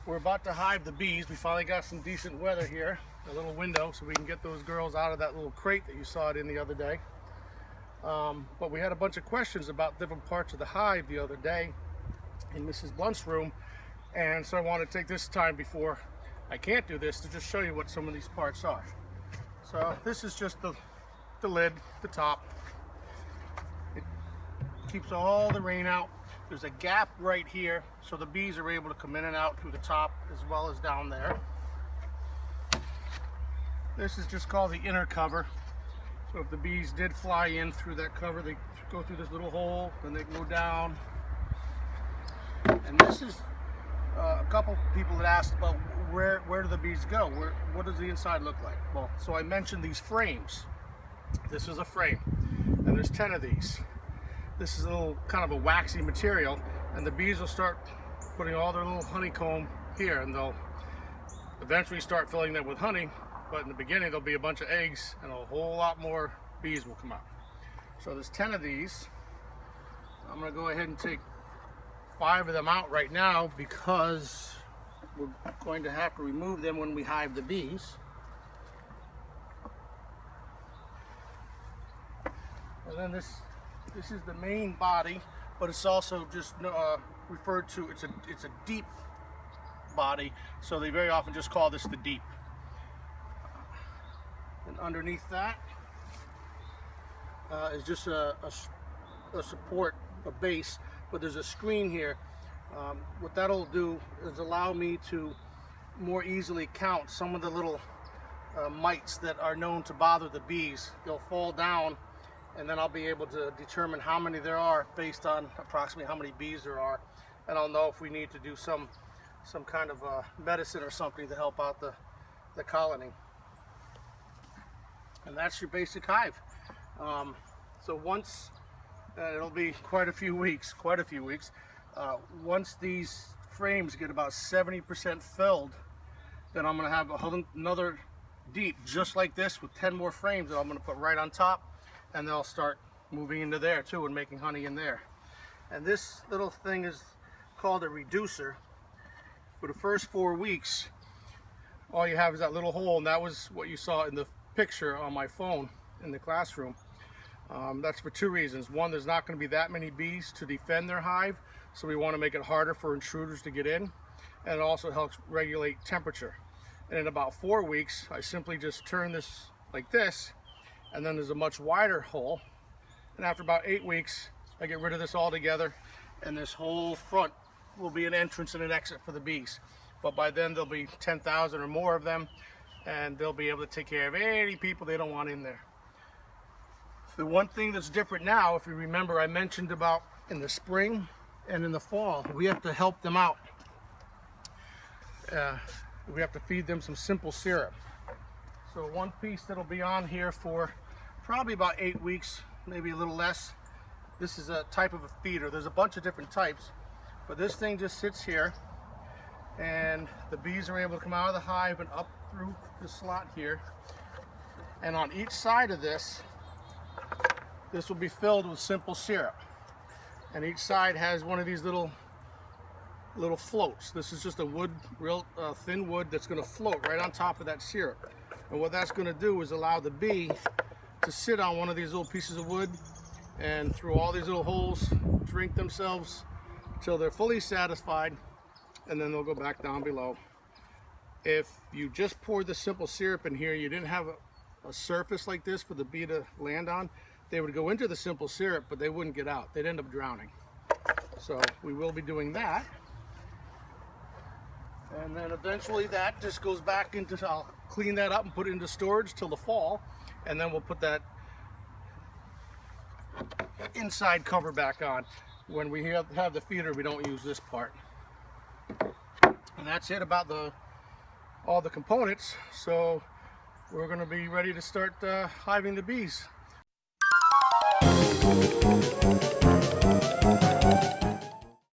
We're about to hive the bees. We finally got some decent weather here, a little window, so we can get those girls out of that little crate that you saw it in the other day. But we had a bunch of questions about different parts of the hive the other day in Mrs. Blunt's room, and so I want to take this time before I can't do this to just show you what some of these parts are. So this is just the lid, the top. It keeps all the rain out. There's a gap right here, so the bees are able to come in and out through the top as well as down there. This is just called the inner cover. So if the bees did fly in through that cover, they go through this little hole, then they go down. And this is a couple people that asked about where do the bees go? What does the inside look like? Well, so I mentioned these frames. This is a frame, and there's 10 of these. This is a little kind of a waxy material, and the bees will start putting all their little honeycomb here, and they'll eventually start filling them with honey, but in the beginning there'll be a bunch of eggs and a whole lot more bees will come out. So there's 10 of these. I'm going to go ahead and take 5 of them out right now because we're going to have to remove them when we hive the bees. And then this is the main body, but it's also just referred to, it's a deep body, so they very often just call this the deep. And underneath that is just a support, a base, but there's a screen here. What that'll do is allow me to more easily count some of the little mites that are known to bother the bees. They'll fall down, and then I'll be able to determine how many there are based on approximately how many bees there are, and I'll know if we need to do some kind of medicine or something to help out the colony. And that's your basic hive. So once, it'll be quite a few weeks, once these frames get about 70% filled, then I'm going to have another deep just like this with 10 more frames that I'm going to put right on top, and they'll start moving into there too and making honey in there. And this little thing is called a reducer. For the first 4 weeks, all you have is that little hole, and that was what you saw in the picture on my phone in the classroom. That's for 2 reasons. One, there's not going to be that many bees to defend their hive, so we want to make it harder for intruders to get in, and it also helps regulate temperature. And in about 4 weeks, I simply just turn this like this, and then there's a much wider hole, and after about 8 weeks I get rid of this altogether, and this whole front will be an entrance and an exit for the bees. But by then there'll be 10,000 or more of them, and they'll be able to take care of any people they don't want in there. The one thing that's different now, if you remember, I mentioned about in the spring and in the fall we have to help them out. We have to feed them some simple syrup. So one piece that'll be on here for probably about 8 weeks, maybe a little less. This is a type of a feeder. There's a bunch of different types, but this thing just sits here, and the bees are able to come out of the hive and up through the slot here. And on each side of this will be filled with simple syrup. And each side has one of these little floats. This is just a wood, real thin wood that's going to float right on top of that syrup. And what that's going to do is allow the bee to sit on one of these little pieces of wood and through all these little holes drink themselves until they're fully satisfied, and then they'll go back down below. If you just poured the simple syrup in here, you didn't have a surface like this for the bee to land on, they would go into the simple syrup, but they wouldn't get out. They'd end up drowning. So we will be doing that. And then eventually that just goes back into, I'll clean that up and put it into storage till the fall, and then we'll put that inside cover back on. When we have the feeder, we don't use this part. And that's it about all the components. So we're going to be ready to start hiving the bees.